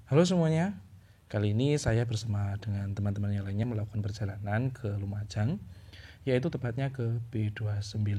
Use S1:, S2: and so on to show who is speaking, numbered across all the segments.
S1: Halo semuanya, kali ini saya bersama dengan teman-teman yang lainnya melakukan perjalanan ke Lumajang, yaitu tepatnya ke B29.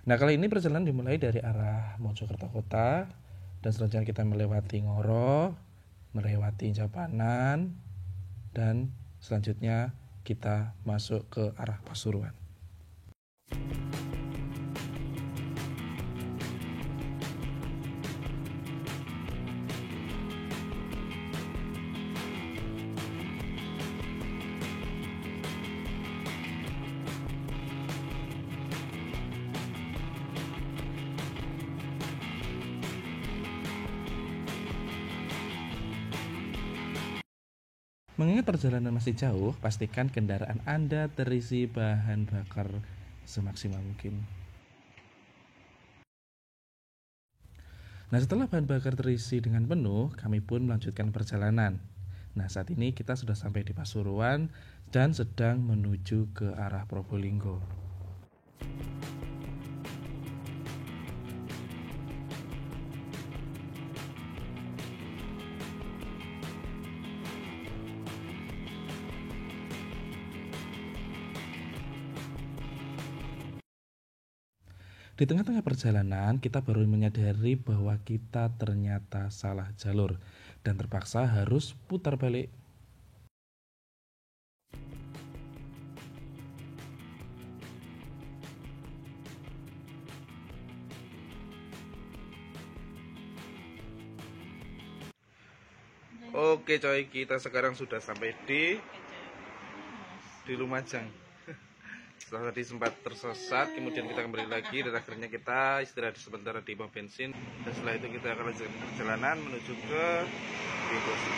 S1: Nah, kali ini perjalanan dimulai dari arah Mojokerto Kota, dan selanjutnya kita melewati Ngoro, melewati Japanan, dan selanjutnya kita masuk ke arah Pasuruan. Mengingat perjalanan masih jauh, pastikan kendaraan Anda terisi bahan bakar semaksimal mungkin. Nah, setelah bahan bakar terisi dengan penuh, kami pun melanjutkan perjalanan. Nah, saat ini kita sudah sampai di Pasuruan dan sedang menuju ke arah Probolinggo. Di tengah-tengah perjalanan, kita baru menyadari bahwa kita ternyata salah jalur dan terpaksa harus putar balik. Oke coy, kita sekarang sudah sampai di Lumajang. Setelah tadi sempat tersesat, kemudian kita kembali lagi dan akhirnya kita istirahat sebentar di pom bensin, dan setelah itu kita akan lanjutkan perjalanan menuju ke Bengkulu.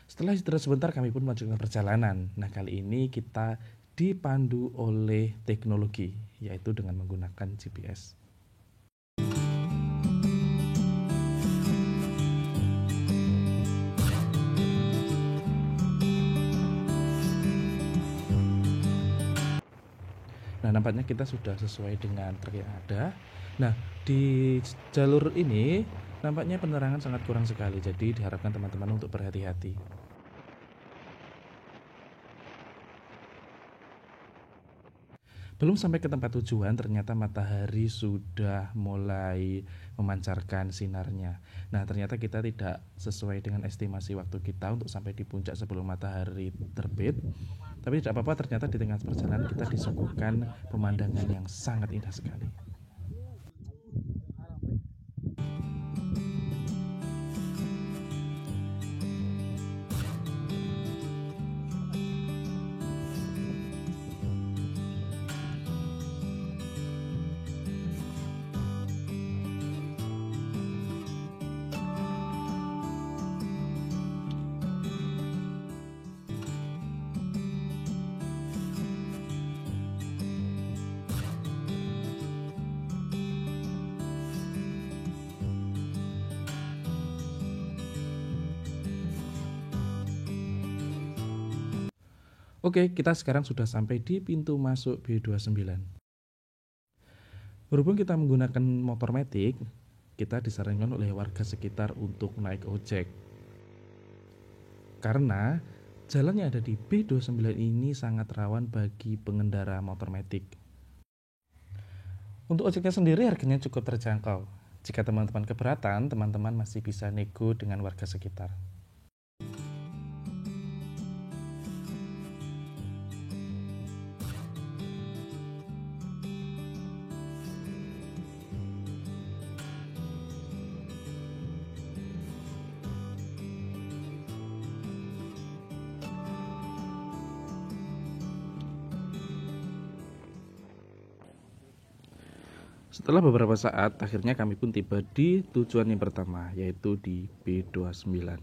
S1: Setelah istirahat sebentar, kami pun melanjutkan perjalanan. Nah, kali ini kita dipandu oleh teknologi, yaitu dengan menggunakan GPS. Nah, nampaknya kita sudah sesuai dengan trek yang ada. Nah, di jalur ini nampaknya penerangan sangat kurang sekali, jadi diharapkan teman-teman untuk berhati-hati. Belum sampai ke tempat tujuan, ternyata matahari sudah mulai memancarkan sinarnya. Nah, ternyata kita tidak sesuai dengan estimasi waktu kita untuk sampai di puncak sebelum matahari terbit. Tapi tidak apa-apa, ternyata di tengah perjalanan kita disuguhkan pemandangan yang sangat indah sekali. Oke, kita sekarang sudah sampai di pintu masuk B29. Berhubung kita menggunakan motor matic, kita disarankan oleh warga sekitar untuk naik ojek. Karena jalan yang ada di B29 ini sangat rawan bagi pengendara motor matic. Untuk ojeknya sendiri harganya cukup terjangkau. Jika teman-teman keberatan, teman-teman masih bisa nego dengan warga sekitar. Setelah beberapa saat, akhirnya kami pun tiba di tujuan yang pertama, yaitu di B29.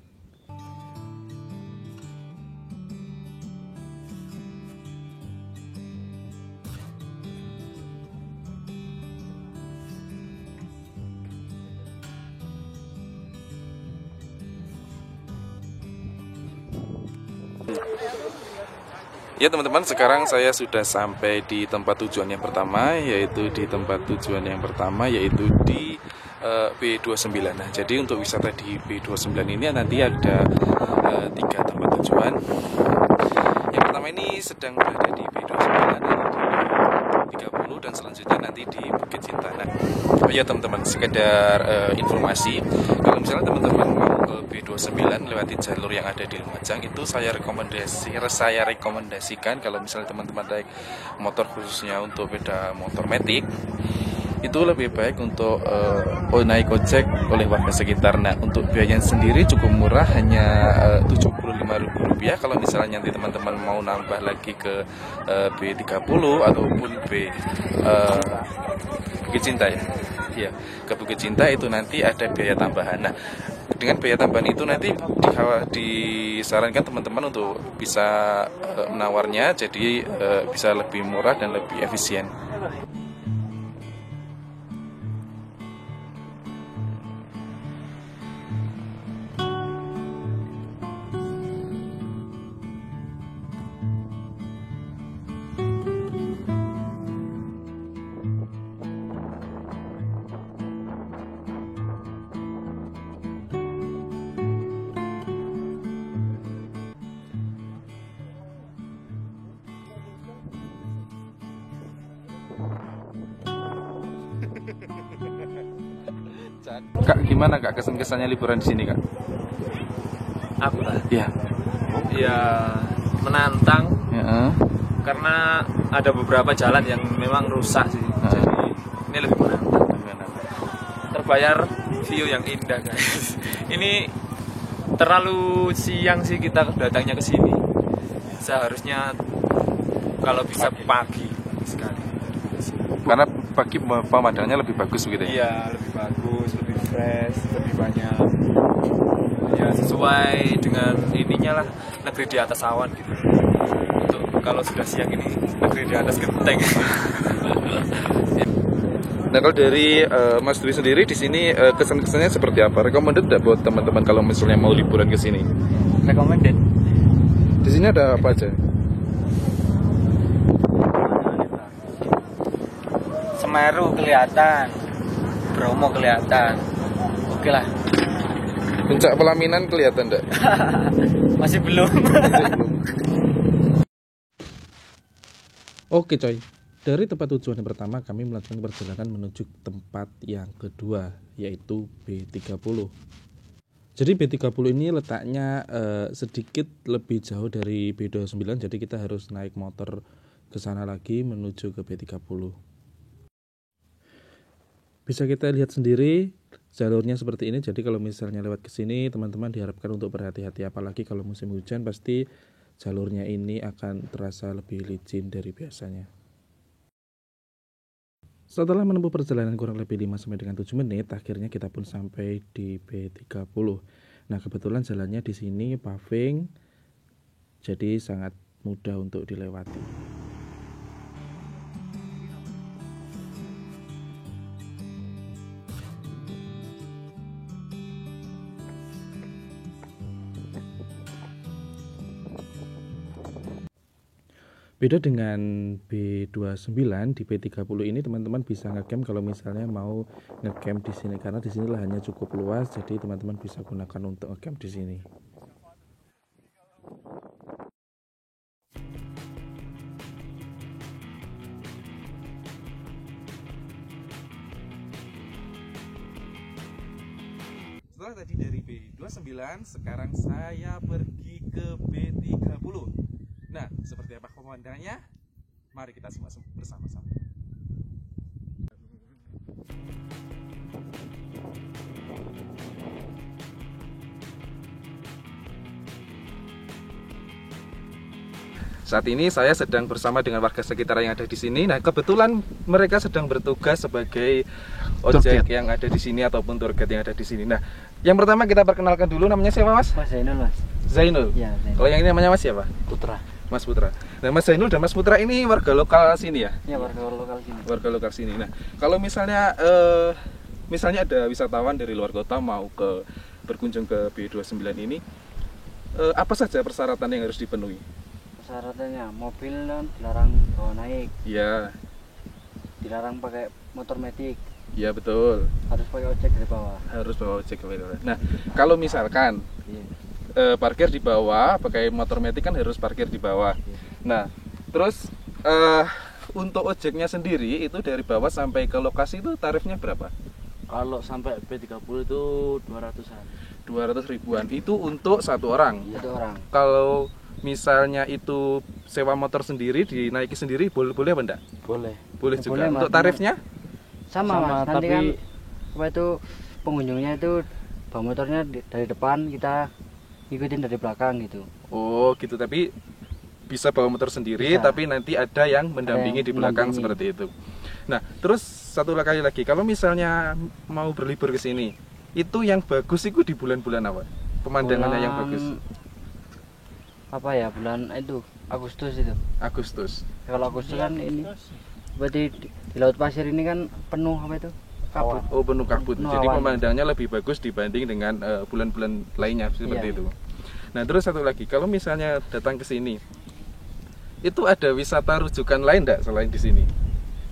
S1: Ya teman-teman, sekarang saya sudah sampai di tempat tujuan yang pertama, yaitu di B29. Nah, jadi untuk wisata di B29 ini nanti ada 3 tempat tujuan. Yang pertama ini sedang berada di B29 di 30 dan selanjutnya nanti di Bukit Cinta. Nah, oh ya teman-teman, sekedar informasi, kalau misalnya teman-teman mau ke B29 lewati jalur yang ada di Lumajang, itu saya rekomendasikan kalau misalnya teman-teman naik motor khususnya untuk sepeda motor matic, itu lebih baik untuk naik ojek oleh warga sekitar. Nah, untuk biayanya sendiri cukup murah, hanya Rp75.000. Kalau misalnya nanti teman-teman mau nambah lagi ke B30 ataupun Bukit Cinta ya, ke Bukit Cinta itu nanti ada biaya tambahan. Nah, dengan biaya tambahan itu nanti disarankan teman-teman untuk bisa menawarnya, jadi bisa lebih murah dan lebih efisien. Kak, gimana Kak kesan-kesannya liburan di sini Kak?
S2: Aku lah.
S1: Iya.
S2: Ya menantang.
S1: Ya.
S2: Karena ada beberapa jalan yang memang rusak sih. Jadi ini lebih menantang. Terbayar view yang indah guys. Ini terlalu siang sih kita datangnya ke sini. Seharusnya kalau bisa pagi sekali.
S1: Karena pagi pemandangannya lebih bagus begitu ya?
S2: Iya, lebih bagus, lebih fresh, lebih banyak. Ya sesuai dengan ininya lah, negeri di atas awan gitu. Untuk kalau sudah siang ini negeri di atas genteng.
S1: Nah, kalau dari Mas Dwi sendiri di sini kesan-kesannya seperti apa? Recommended nggak buat teman-teman kalau misalnya mau liburan ke sini?
S2: Recommended.
S1: Di sini ada apa aja?
S2: Semeru kelihatan, Bromo kelihatan, oke lah.
S1: Puncak Pelaminan kelihatan enggak?
S2: Masih belum.
S1: Oke coy, dari tempat tujuan yang pertama kami melanjutkan perjalanan menuju tempat yang kedua, yaitu B30. Jadi B30 ini letaknya sedikit lebih jauh dari B29, jadi kita harus naik motor ke sana lagi menuju ke B30. Bisa kita lihat sendiri jalurnya seperti ini. Jadi kalau misalnya lewat ke sini, teman-teman diharapkan untuk berhati-hati, apalagi kalau musim hujan pasti jalurnya ini akan terasa lebih licin dari biasanya. Setelah menempuh perjalanan kurang lebih 5 sampai dengan 7 menit, akhirnya kita pun sampai di B30. Nah, kebetulan jalannya di sini paving, jadi sangat mudah untuk dilewati. Beda dengan B29, di B30 ini teman-teman bisa ngecamp kalau misalnya mau ngecamp di sini, karena di sini lahannya cukup luas, jadi teman-teman bisa gunakan untuk ngecamp di sini. Setelah tadi dari B29, sekarang saya pergi ke B30. Nah, seperti apa pemandangannya? Mari kita simak bersama-sama. Saat ini saya sedang bersama dengan warga sekitar yang ada di sini. Nah, kebetulan mereka sedang bertugas sebagai ojek yang ada di sini ataupun tour guide yang ada di sini. Nah, yang pertama kita perkenalkan dulu, namanya siapa Mas?
S2: Mas Zainul Mas.
S1: Zainul.
S2: Ya, Zainul.
S1: Kalau yang ini namanya Mas siapa?
S2: Putra.
S1: Mas Putra. Nah, Mas Zainul dan Mas Putra ini warga lokal sini ya?
S2: Ya, warga lokal sini.
S1: Warga lokal sini. Nah, kalau misalnya ada wisatawan dari luar kota mau berkunjung ke B29 ini, apa saja persyaratan yang harus dipenuhi?
S2: Persyaratannya mobil kan dilarang bawa naik.
S1: Iya.
S2: Dilarang pakai motor matic.
S1: Iya betul.
S3: Harus pakai ojek dari bawah.
S1: Harus bawa ojek ke bawah. Nah, kalau misalkan
S3: Iya.
S1: parkir di bawah, pakai motor metik kan harus parkir di bawah. Nah, terus untuk ojeknya sendiri itu dari bawah sampai ke lokasi itu tarifnya berapa?
S3: Kalau sampai B30 itu 200-an.
S1: 200 ribuan. Itu untuk satu orang.
S3: Satu orang.
S1: Kalau misalnya itu sewa motor sendiri, dinaiki sendiri, boleh apa enggak?
S3: Boleh.
S1: Boleh
S3: Ya,
S1: juga.
S3: boleh, Mas.
S1: Untuk tarifnya?
S3: Sama, Mas. Nanti
S2: tapi
S3: kan apa itu pengunjungnya itu bawa motornya dari depan, kita ikutin dari belakang gitu.
S1: Oh, gitu. Tapi bisa bawa motor sendiri,
S3: Bisa.
S1: tapi nanti ada yang mendampingi
S3: yang
S1: di belakang
S3: mendampingi.
S1: seperti itu. Nah, terus satu kali lagi, kalau misalnya mau berlibur ke sini, itu yang bagus itu di bulan-bulan apa? Pemandangannya yang bagus?
S3: Apa ya, bulan itu Agustus itu.
S1: Agustus.
S3: Kalau Agustus kan ini berarti di Laut Pasir ini kan penuh apa itu? Kabut.
S1: Oh, penuh kabut.
S3: Penuh
S1: Jadi
S3: awan.
S1: pemandangannya lebih bagus dibanding dengan bulan-bulan lainnya seperti
S3: Iya.
S1: itu. Nah, terus satu lagi, kalau misalnya datang ke sini, itu ada wisata rujukan lain enggak selain di sini?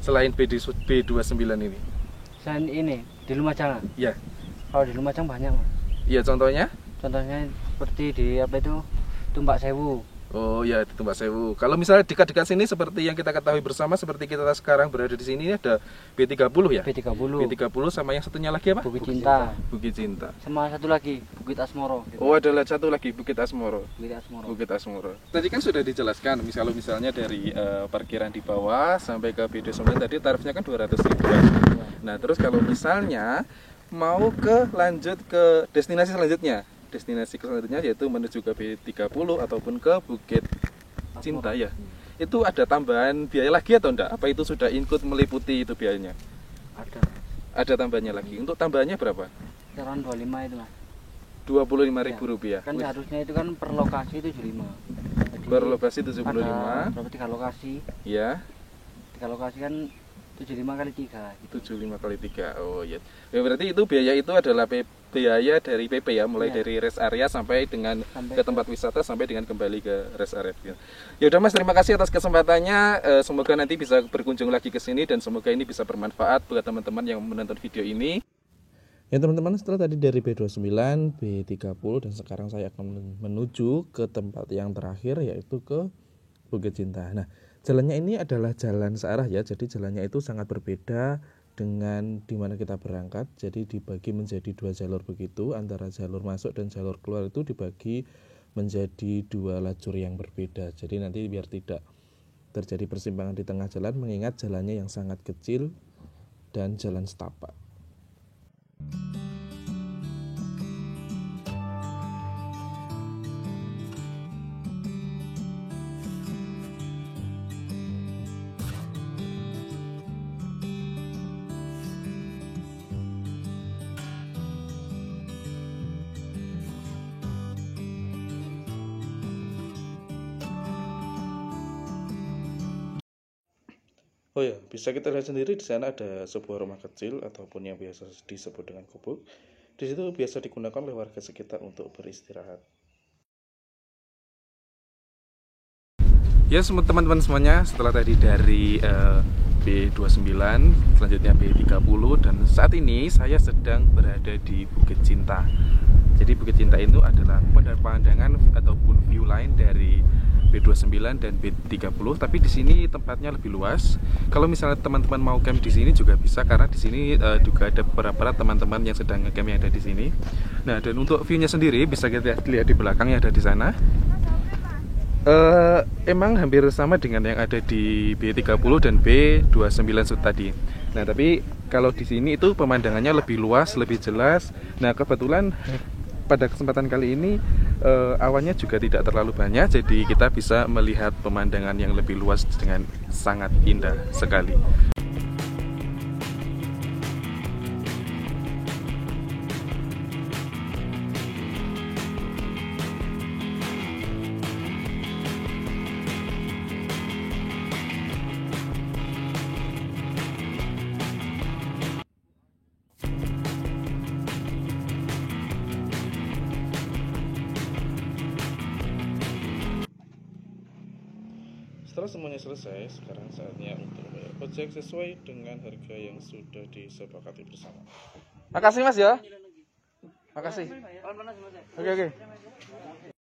S1: Selain B29 ini?
S3: Selain ini di Lumajang.
S1: Ya.
S3: Kalau di Lumajang banyak, Mas.
S1: Iya, contohnya?
S3: Contohnya seperti di apa itu? Tumpak Sewu.
S1: Oh ya, di Tumbak Sewu. Kalau misalnya dekat-dekat sini seperti yang kita ketahui bersama, seperti kita sekarang berada di sini, ada B30 ya?
S3: B30.
S1: B30 sama yang satunya lagi apa?
S3: Bukit Cinta.
S1: Bukit Cinta.
S3: Sama satu lagi Bukit Asmoro. Gitu.
S1: Oh, ada satu lagi Bukit Asmoro.
S3: Bukit Asmoro.
S1: Bukit Asmoro. Tadi kan sudah dijelaskan, misalnya dari parkiran di bawah sampai ke B29 tadi tarifnya kan 200 ribuan. Nah, terus kalau misalnya mau lanjut ke destinasi selanjutnya yaitu menuju ke B30 ataupun ke Bukit Cinta ya. Itu ada tambahan biaya lagi atau enggak? Apa itu sudah ikut meliputi itu biayanya?
S3: Ada.
S1: Ada tambahannya lagi. Untuk tambahannya berapa?
S3: Kisaran 25 itu, Mas.
S1: Rp25.000.
S3: Kan seharusnya itu kan per lokasi 75. Jadi
S1: Per lokasi 75.
S3: ada berapa 3 lokasi?
S1: Ya.
S3: 3 lokasi kan 75 kali 3 gitu.
S1: 75 kali 3. Oh iya. Ya, berarti itu biaya itu adalah biaya dari PP ya, mulai
S3: Iya.
S1: dari rest area sampai
S3: Sampai
S1: ke tempat wisata sampai dengan kembali ke rest area. Ya udah Mas, terima kasih atas kesempatannya. Semoga nanti bisa berkunjung lagi ke sini dan semoga ini bisa bermanfaat buat teman-teman yang menonton video ini. Ya teman-teman, setelah tadi dari B29, B30 dan sekarang saya akan menuju ke tempat yang terakhir yaitu ke Bukit Cinta. Nah, jalannya ini adalah jalan searah ya, jadi jalannya itu sangat berbeda dengan dimana kita berangkat. Jadi dibagi menjadi 2 jalur begitu, antara jalur masuk dan jalur keluar itu dibagi menjadi 2 lajur yang berbeda. Jadi nanti biar tidak terjadi persimpangan di tengah jalan, mengingat jalannya yang sangat kecil dan jalan setapak. Oh ya, bisa kita lihat sendiri di sana ada sebuah rumah kecil ataupun yang biasa disebut dengan gubuk. Di situ biasa digunakan oleh warga sekitar untuk beristirahat. Ya teman-teman semuanya, setelah tadi dari B29, selanjutnya B30, dan saat ini saya sedang berada di Bukit Cinta. Jadi Bukit Cinta itu adalah pemandangan ataupun view lain dari B29 dan B30, tapi di sini tempatnya lebih luas. Kalau misalnya teman-teman mau camp di sini juga bisa, karena di sini juga ada beberapa teman-teman yang sedang ngecamp yang ada di sini. Nah, dan untuk view-nya sendiri bisa kita lihat di belakang yang ada di sana. Emang hampir sama dengan yang ada di B30 dan B29 tadi. Nah, tapi kalau di sini itu pemandangannya lebih luas, lebih jelas. Nah, kebetulan pada kesempatan kali ini awannya juga tidak terlalu banyak, jadi kita bisa melihat pemandangan yang lebih luas dengan sangat indah sekali. Setelah semuanya selesai, sekarang saatnya untuk ojek sesuai dengan harga yang sudah disepakati bersama.
S2: Makasih Mas ya. Makasih. Oke.